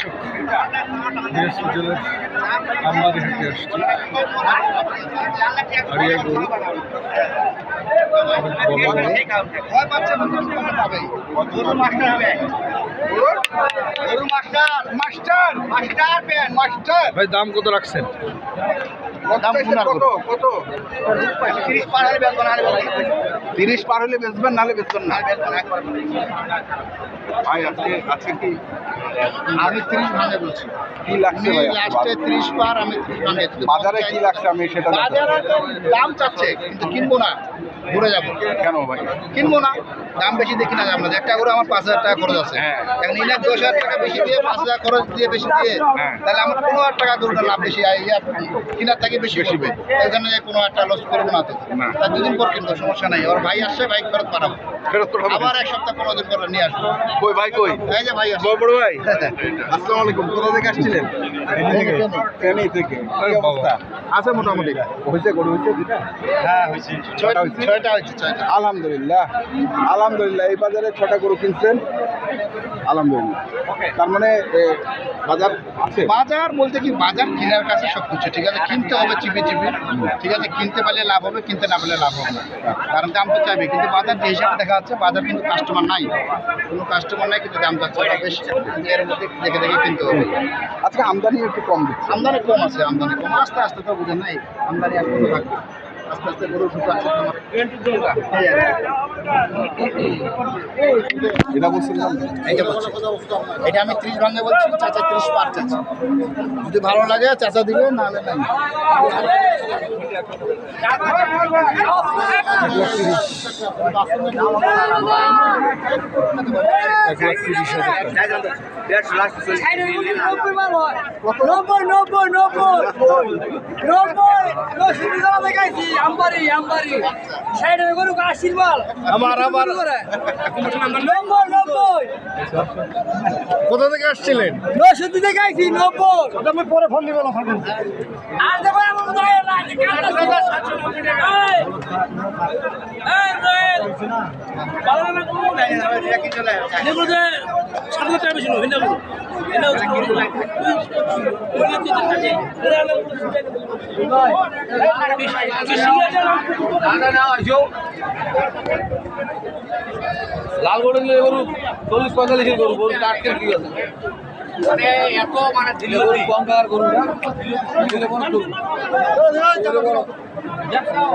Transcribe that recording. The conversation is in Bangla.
দর্শক দিনাজপুর জেলার আমবাড়ি হাটে আসছি। আড়িয়া গরু ভাই দাম কত রাখছেন? কত 30 পার হলে বেচবেন, নাহলে বেচবেন না ভাই। আজকে কি আমি 30 ভাঙে বলছি। কি লাগছে ভাই? লাস্টে 30 পার, আমি 30 ভাঙে। বাজারে কি লাগছে আমি সেটা জানি। বাজারে তো দাম চাচ্ছে, কিন্তু কিনবো না, ঘুরে যাবো। কেন ভাই? কিনবো না, দাম বেশি দেখি না যাবো না। একটা করে আমার 5,000 টাকা খরচ আছে। হ্যাঁ। এখন ইনার 10,000 টাকা বেশি দিয়ে 5,000 খরচ দিয়ে বেশি দিয়ে, হ্যাঁ। তাহলে আমার 15,000 টাকা গরুটা লাভ বেশি, কিনার থেকে বেশি করবে। এই জন্য 15,000 টাকা লস করবো না তো। না। তার 2 দিন পর কিনবো, সমস্যা নাই। ওর ভাই আসছে, বাইক ফেরত পাঠাবো, ফেরত তো হবে। আবার 1 সপ্তাহ 15 দিন পর নিয়ে আসবো। কই ভাই কই? এই যে ভাই আসছে। বড় ভাই আসসালামু আলাইকুম। কোথা থেকে আসছিলেন? ফেনী থেকে। কি অবস্থা? আছে মোটামুটি। হইছে গরু হইছে দুটা? হ্যাঁ হয়েছে, 6টা হয়েছে, 6টা। আলহামদুলিল্লাহ, আলহামদুলিল্লাহ। এই বাজারে 6টা গরু কিনছেন, আলহামদুলিল্লাহ। তার মানে বাজার আছে। বাজার বলতে কি, বাজার কেনার কাছে সব কিছু ঠিক আছে। কিনতে হবে চিপি চিপি, ঠিক আছে। কিনতে পারলে লাভ হবে, কিনতে না পারলে লাভ হবে না, কারণ দাম তো চাইবে। কিন্তু বাজার যে হিসাবে দেখা যাচ্ছে, বাজার কিন্তু কাস্টমার নাই, কোনো কাস্টমার নাই, কিন্তু দাম চাচ্ছে ওরা বেশি। কিন্তু এর মধ্যে দেখে দেখে কিনতে হবে। আজকে আমদানি একটু কম দিচ্ছে। আমদানি কম আছে, আমদানি কম। আস্তে আস্তে তো বুঝেন নাই, আমদানি আর কমে থাকবে। আস্তে আস্তে গরু ঢুকাচ্ছে তোমার। এটা বলছিলাম। এই যে বলছি, এটা আমি 30 ভাঙে বলছি, চাচা 30 পার চাচা। যদি ভালো লাগে চাচা দিবে, নাহলে নাই। কোথা থেকে আসছিলেন? আমি পরে ফোন দিব না। লাল গরু নিলে গরু 40-45 গরু গরু কাটতে কি আছে? মানে এত মানে দিলে কম টাকার গরু না দিলে কোনো